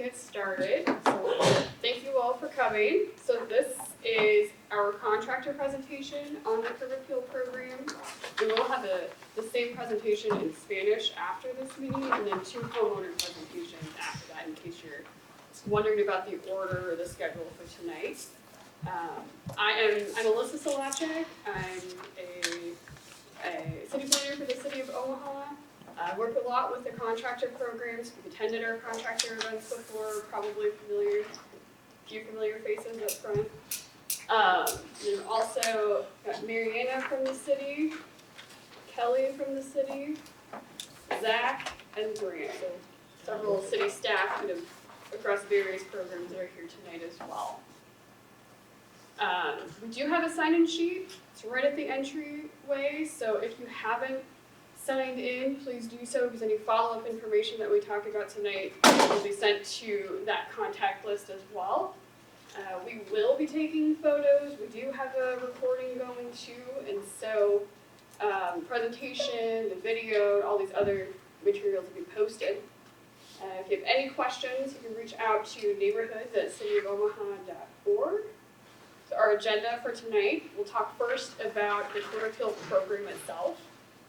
get started. So thank you all for coming. So this is our contractor presentation on the curb appeal program. We will have the same presentation in Spanish after this meeting, and then 2 homeowner presentations after that, in case you're wondering about the order or the schedule for tonight. I'm Alyssa Solacek. I'm a city planner for the city of Omaha. I work a lot with the contractor programs. We've attended our contractor events before, probably a few familiar faces up front. And also got Mariana from the city, Kelly from the city, Zach, and Grant. So several city staff kind of across various programs that are here tonight as well. We do have a sign-in sheet. It's right at the entryway, so if you haven't signed in, please do so, because any follow-up information that we talk about tonight will be sent to that contact list as well. We will be taking photos. We do have a recording going too, and so presentation, the video, all these other materials will be posted. If you have any questions, you can reach out to neighborhoods@cityofomaha.org. So our agenda for tonight, we'll talk first about the curb appeal program itself.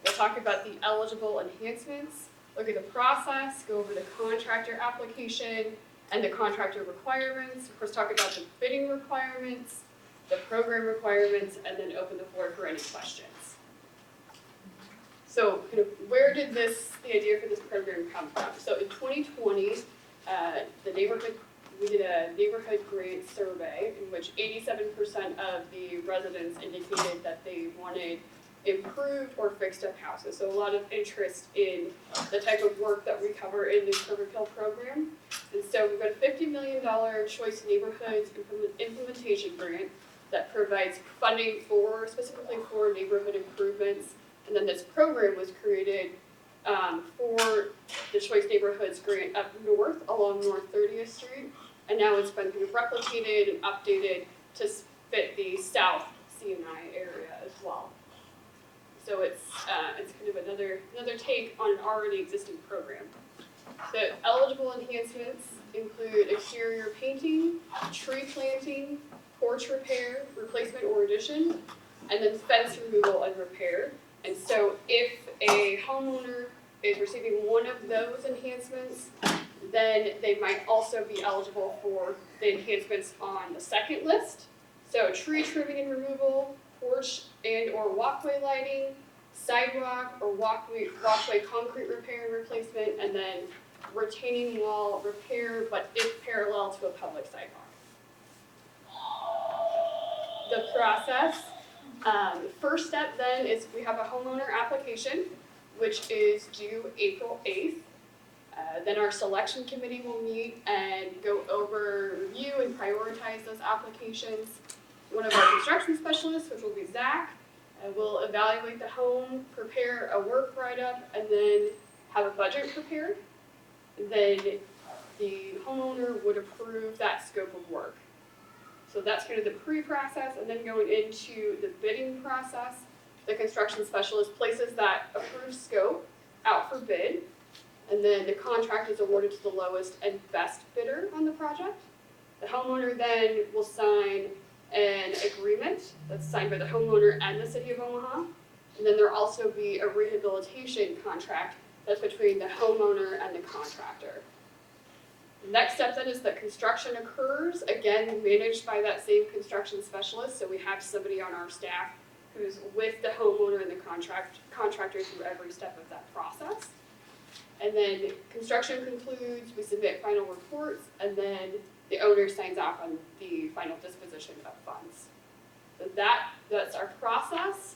We'll talk about the eligible enhancements, look at the process, go over the contractor application and the contractor requirements, of course talk about the bidding requirements, the program requirements, and then open the floor for any questions. So kind of where did the idea for this program come from? So in 2020, we did a neighborhood grant survey in which 87% of the residents indicated that they wanted improved or fixed up houses. So a lot of interest in the type of work that we cover in the curb appeal program. And so we've got a $50 million Choice Neighborhoods implementation grant that provides funding specifically for neighborhood improvements. And then this program was created for the Choice Neighborhoods grant up north along North 30th Street. And now it's been kind of replicated and updated to fit the South C&I area as well. So it's kind of another take on an already existing program. The eligible enhancements include exterior painting, tree planting, porch repair, replacement or addition, and then fence removal and repair. And so if a homeowner is receiving one of those enhancements, then they might also be eligible for the enhancements on the second list. So tree trimming and removal, porch and or walkway lighting, sidewalk or walkway concrete repair and replacement, and then retaining wall repair, but if parallel to a public sidewalk. The process, the first step then is we have a homeowner application, which is due April 8th. Then our selection committee will meet and go over, review, and prioritize those applications. One of our construction specialists, which will be Zach, will evaluate the home, prepare a work write-up, and then have a budget prepared. Then the homeowner would approve that scope of work. So that's kind of the pre-process, and then going into the bidding process, the construction specialist places that approved scope out for bid, and then the contract is awarded to the lowest and best bidder on the project. The homeowner then will sign an agreement that's signed by the homeowner and the city of Omaha, and then there'll also be a rehabilitation contract that's between the homeowner and the contractor. The next step then is that construction occurs, again managed by that same construction specialist, so we have somebody on our staff who's with the homeowner and the contractor through every step of that process. And then construction concludes, we submit final reports, and then the owner signs off on the final disposition of funds. So that's our process.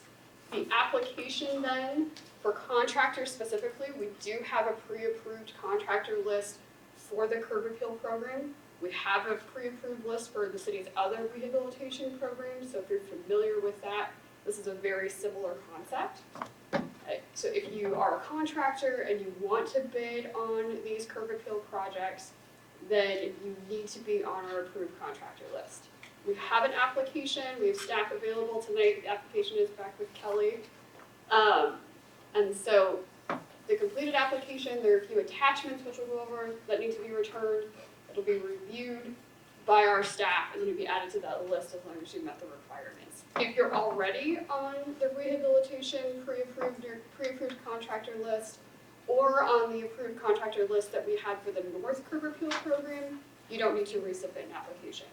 The application then, for contractors specifically, we do have a pre-approved contractor list for the curb appeal program. We have a pre-approved list for the city's other rehabilitation programs, so if you're familiar with that, this is a very similar concept. So if you are a contractor and you want to bid on these curb appeal projects, then you need to be on our approved contractor list. We have an application, we have staff available tonight, the application is back with Kelly. And so the completed application, there are a few attachments which we'll go over that need to be returned. It'll be reviewed by our staff and it'll be added to that list as long as you met the requirements. If you're already on the rehabilitation pre-approved contractor list, or on the approved contractor list that we had for the North Curb Appeal program, you don't need to resubmit an application.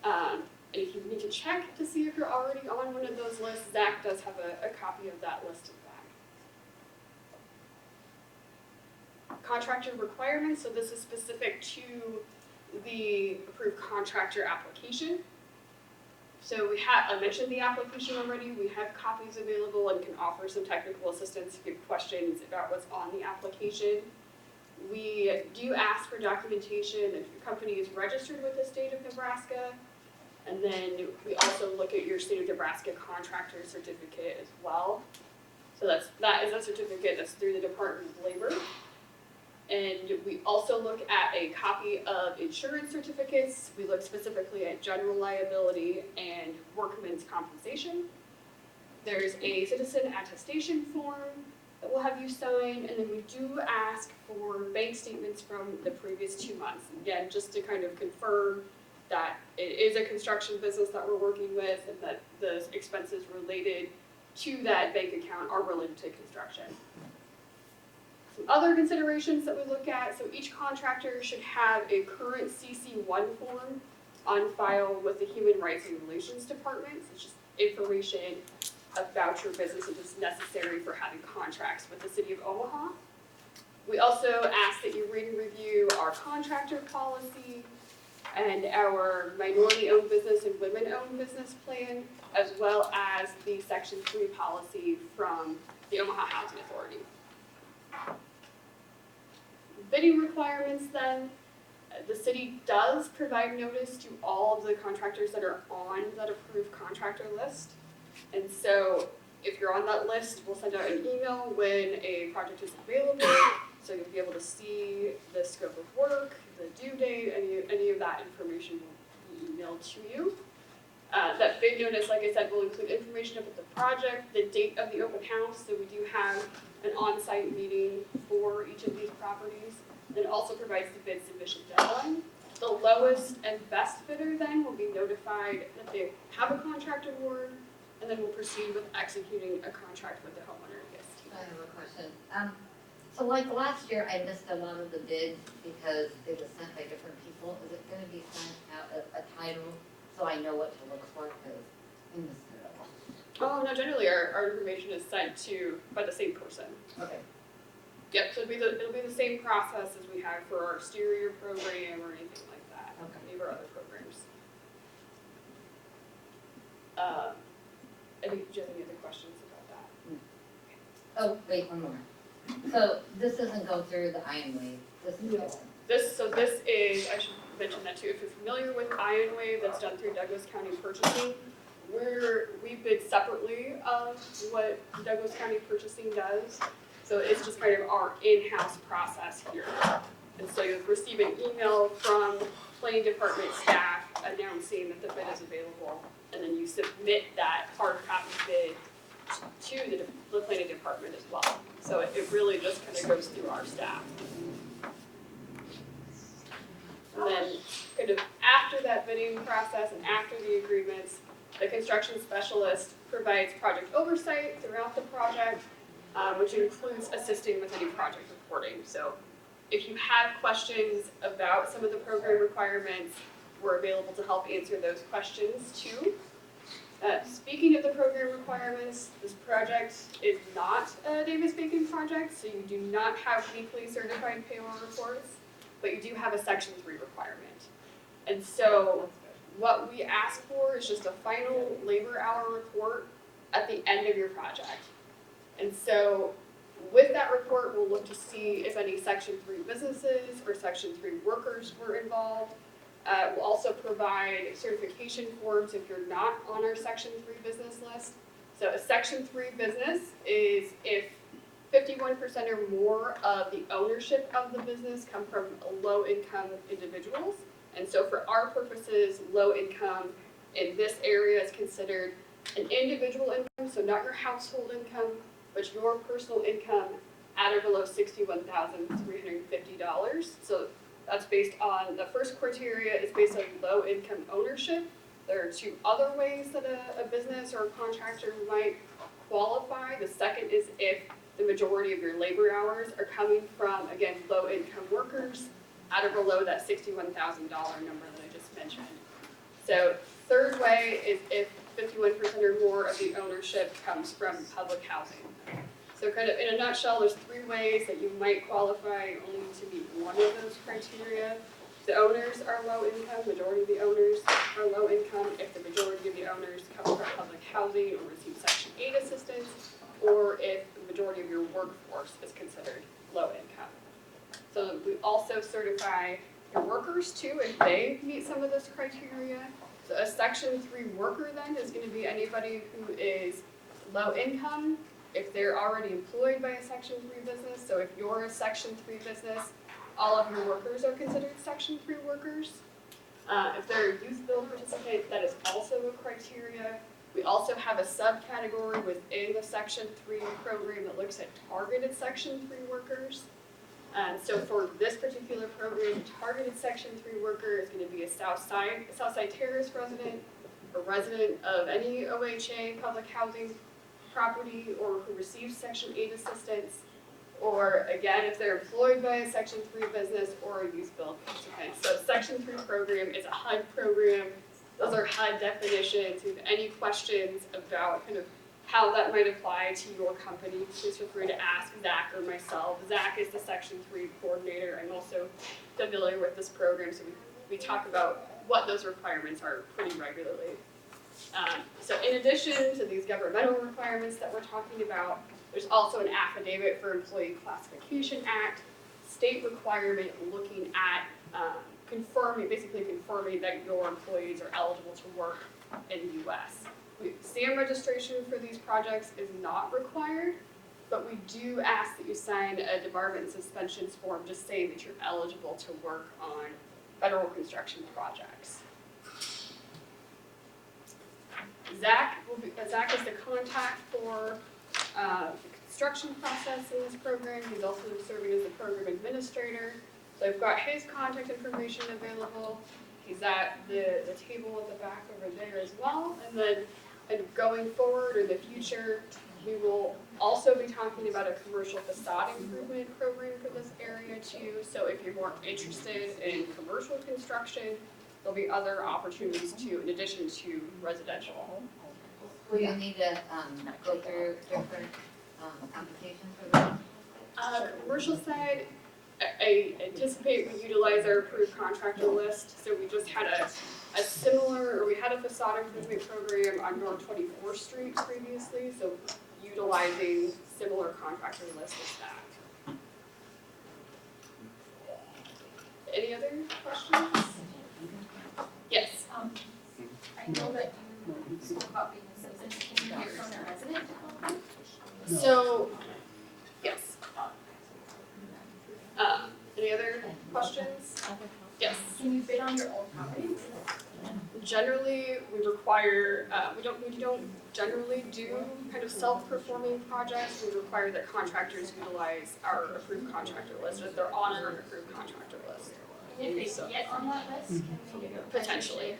And if you need to check to see if you're already on one of those lists, Zach does have a copy of that list in the back. Contractor requirements, so this is specific to the approved contractor application. So I mentioned the application already. We have copies available and can offer some technical assistance if you have questions about what's on the application. We do ask for documentation if your company is registered with the state of Nebraska. And then we also look at your state of Nebraska contractor certificate as well. So that is a certificate that's through the Department of Labor. And we also look at a copy of insurance certificates. We look specifically at general liability and workman's compensation. There's a citizen attestation form that we'll have you sign, and then we do ask for bank statements from the previous 2 months. Again, just to kind of confirm that it is a construction business that we're working with and that the expenses related to that bank account are related to construction. Some other considerations that we look at, so each contractor should have a current CC1 form on file with the Human Rights and Relations Department. So it's just information about your business and is necessary for having contracts with the City of Omaha. We also ask that you read and review our contractor policy and our minority-owned business and women-owned business plan, as well as the Section 3 policy from the Omaha Housing Authority. Bidding requirements then, the city does provide notice to all of the contractors that are on that approved contractor list. And so if you're on that list, we'll send out an email when a project is available, so you'll be able to see the scope of work, the due date, any of that information will be emailed to you. That bid notice, like I said, will include information about the project, the date of the open house, so we do have an on-site meeting for each of these properties. It also provides the bid submission deadline. The lowest and best bidder then will be notified that they have a contract award, and then we'll proceed with executing a contract with the homeowner against you. I have a question. So like last year, I missed a lot of the bids because it was sent by different people. Is it going to be sent out a title so I know what to look for? Because I missed it a lot. Oh, no, generally our information is sent to by the same person. Okay. Yep, so it'll be the same process as we have for our exterior program or anything like that. Okay. Any of our other programs. Do you have any other questions about that? Oh, wait, one more. So this doesn't go through the Iron Wave. This is No. This is, I should mention that too, if you're familiar with Iron Wave, that's done through Douglas County Purchasing. We bid separately of what Douglas County Purchasing does. So it's just kind of our in-house process here. And so you'll receive an email from planning department staff announcing that the bid is available. And then you submit that hard copy bid to the planning department as well. So it really just kind of goes through our staff. And then kind of after that bidding process and after the agreements, the construction specialist provides project oversight throughout the project, which includes assisting with any project reporting. So if you have questions about some of the program requirements, we're available to help answer those questions too. Speaking of the program requirements, this project is not a Davis-Bacon project, so you do not have weekly certified payroll reports, but you do have a Section 3 requirement. And so what we ask for is just a final labor hour report at the end of your project. And so with that report, we'll look to see if any Section 3 businesses or Section 3 workers were involved. We'll also provide certification forms if you're not on our Section 3 business list. So a Section 3 business is if 51% or more of the ownership of the business come from low-income individuals. And so for our purposes, low income in this area is considered an individual income, so not your household income, but your personal income at or below $61,350. So That's based on, the first criteria is based on low income ownership. There are two other ways that a business or a contractor might qualify. The second is if the majority of your labor hours are coming from, again, low income workers at or below that $61,000 number that I just mentioned. So third way is if 51% or more of the ownership comes from public housing. So kind of in a nutshell, there's three ways that you might qualify only to meet one of those criteria. The owners are low income, majority of the owners are low income if the majority of the owners come from public housing or receive Section 8 assistance, or if the majority of your workforce is considered low income. So we also certify your workers too if they meet some of this criteria. So a Section 3 worker then is going to be anybody who is low income if they're already employed by a Section 3 business. So if you're a Section 3 business, all of your workers are considered Section 3 workers. If they're a youth build participant, that is also a criteria. We also have a subcategory within the Section 3 program that looks at targeted Section 3 workers. So for this particular program, targeted Section 3 worker is going to be a Southside Terrace resident, a resident of any OHA public housing property, or who receives Section 8 assistance, or again, if they're employed by a Section 3 business or a youth build participant. So Section 3 program is a HUD program. Those are HUD definitions. If you have any questions about kind of how that might apply to your company, please feel free to ask Zach or myself. Zach is the Section 3 coordinator. I'm also familiar with this program, so we talk about what those requirements are pretty regularly. So in addition to these governmental requirements that we're talking about, there's also an affidavit for Employee Classification Act, state requirement looking at basically confirming that your employees are eligible to work in the U.S. SAM registration for these projects is not required, but we do ask that you sign a debarment and suspensions form just saying that you're eligible to work on federal construction projects. Zach is the contact for the construction process in this program. He's also serving as the program administrator. So I've got his contact information available. He's at the table at the back over there as well. And then going forward in the future, we will also be talking about a commercial facade improvement program for this area too. So if you're more interested in commercial construction, there'll be other opportunities too, in addition to residential. Will you need to go through different applications for that? Commercial side, I anticipate we utilize our approved contractor list. So we just had we had a facade improvement program on North 24th Street previously, so utilizing similar contractor list as that. Any other questions? Yes. I know that you spoke about being a citizen. Can you hear from a resident? So, yes. Any other questions? Yes. Can you bid on your own property? Generally, we require, we don't generally do kind of self-performing projects. We require that contractors utilize our approved contractor list, if they're on our approved contractor list. And if they get on that list, can we Potentially.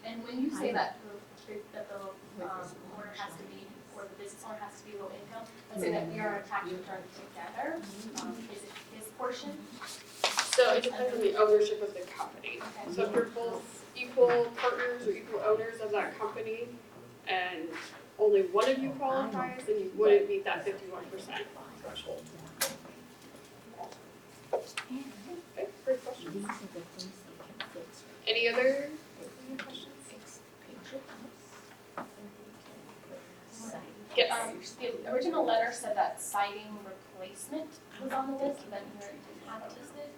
And when you say that the owner has to be, or the business owner has to be low income, let's say that we are a tax return together, is it his portion? So it depends on the ownership of the company. Okay. So if you're both equal partners or equal owners of that company, and only one of you qualifies, then you wouldn't meet that 51% threshold. Okay, great questions. Any other questions? Yes. The original letter said that siding replacement was on the list, but here it didn't have it listed.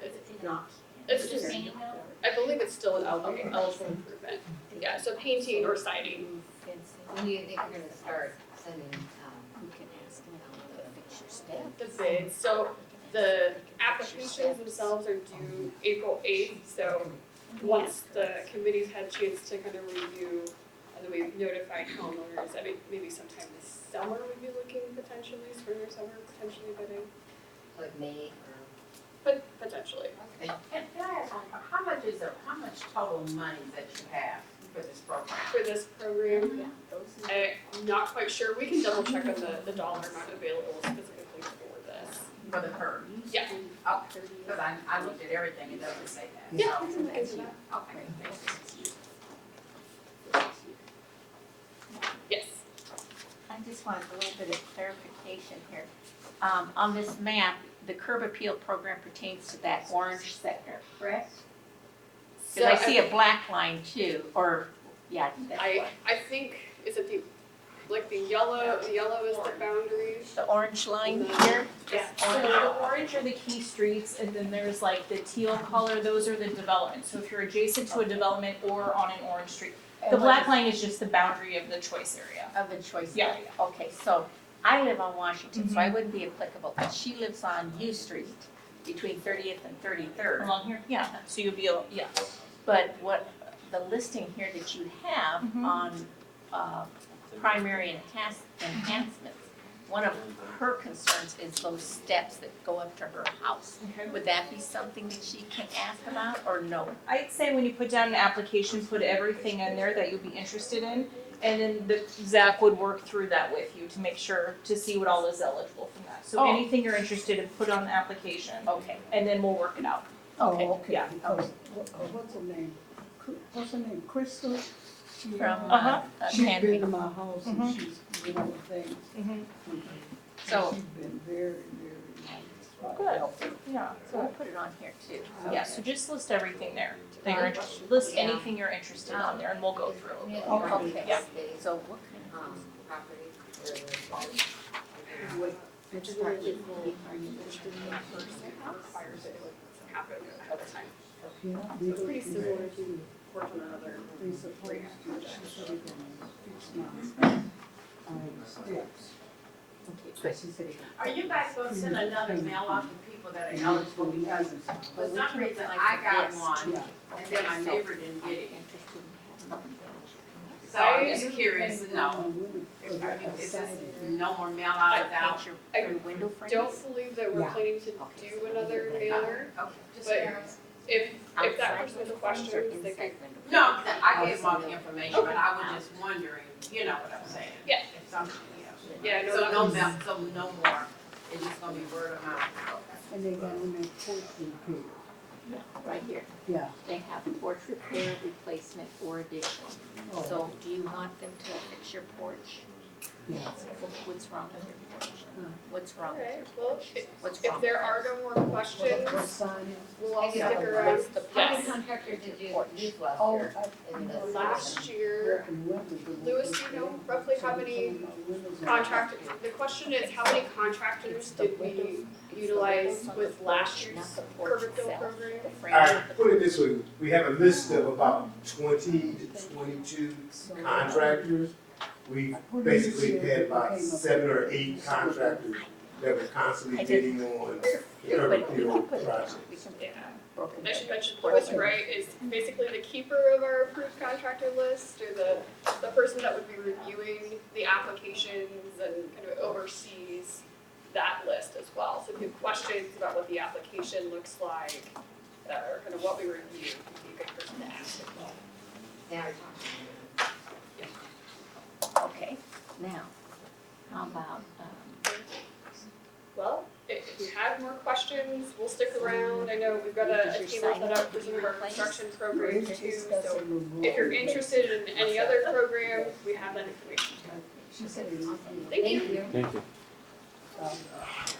Is it taken off? It's just, painting now? I believe it's still an eligible improvement. Yeah, so painting or siding. When do you think you're gonna start sending, The bids, so the applications themselves are due April 8th, so once the committee's had a chance to kind of review, and then we've notified homeowners, I mean, maybe sometime this summer we'd be looking potentially, spring or summer, potentially bidding. like May but potentially. Okay. Can I ask one, how much total money that you have for this program? For this program, I'm not quite sure. We can double check on the dollar amount available specifically for this. For the curve? Yeah. Oh, because I looked at everything, it doesn't say that. Yeah, So, we can look into that. okay, thank you. Yes. I just wanted a little bit of clarification here. On this map, the curb appeal program pertains to that orange sector, correct? So Because I see a black line too, or, yeah, that's what. I think, is it the yellow is the boundary? The orange line Mhm. here? Yeah. So the orange are the key streets, and then there's like the teal color, those are the developments. So if you're adjacent to a development or on an orange street. The black line is just the boundary of the choice area. Of the choice Yeah. area. Okay, so I live on Washington, so I wouldn't be applicable, but she lives on U Street between 30th and 33rd. Along here? Yeah, so you'll be able, yeah. But what, the listing here that you have Mhm. on primary enhancements, one of her concerns is those steps that go up to her house. Okay. Would that be something that she can ask about, or no? I'd say when you put down an application, put everything in there that you'd be interested in, and then Zach would work through that with you to make sure, to see what all is eligible from that. So Oh. anything you're interested in, put on the application, Okay, and then we'll work it out. okay. Oh, okay, Yeah. because, what's her name? What's her name, Crystal? She, From, Uh-huh. She's Canby. been to my house and Mhm. she's been over things. So- She's been very, very nice. Good. helpful. Yeah. So we'll put it on here too. Yeah, so just list everything there that you're interested, list anything you're interested on there, and we'll go through. Yeah. Okay, Yeah. so what kind Property. Which really requires it to happen at the time. Yeah, It's pretty similar to work on another. They supposed to, she said they're gonna fix my, steps. So she said. Are you guys gonna send another mail out to people that are eligible, because for some reason I got one, Yeah. and then my neighbor didn't get it. interested in having So I'm just curious to know, if is this no more mail out out? Paint I your window frames? Don't believe that we're Yeah. planning to do another mailer. Okay, just But curious. If that Outside person has window frames or questions, they can. inside window frames? No, I gave them all the information, but I was just wondering, you know what I'm saying? Yeah. If something, Yeah, no, So that no was- mail, so no more, it's just gonna be word of mouth. And they got on that porch repair. Right here, Yeah. they have porch repair, replacement, or addition. Oh. So do you want them to fix your porch? Yeah. What's wrong with your porch? What's wrong with Alright, your well, porch? if What's if wrong? there are no more questions, What sign? we'll all stick Yeah. around. What's the How many Yes. contractors did you use last Oh, year in this? Last year, Louis, do you know roughly how many contractors, the question is, how many contractors did we utilize with last year's Not the porch curb appeal itself, program? the frame I of the put it this way, we have a list of about 20 to 22 contractors. We basically had about 7 or 8 contractors that were constantly bidding on the curb But we appeal can put it down, project. we can put Yeah. it down. Broken I should down. mention, Louis Wright is basically the keeper of our approved contractor list, or the person that would be reviewing the applications and kind of oversees that list as well. So if you have questions about what the application looks like, or kind of what we review, he'd be a good person to ask as well. Yeah. Okay, now, how about, Well, if you have more questions, we'll stick around. I know we've got a table set up for some of our construction programs too, so if you're interested in any other program, we have that information. She said. Thank you. Thank you. Thank you.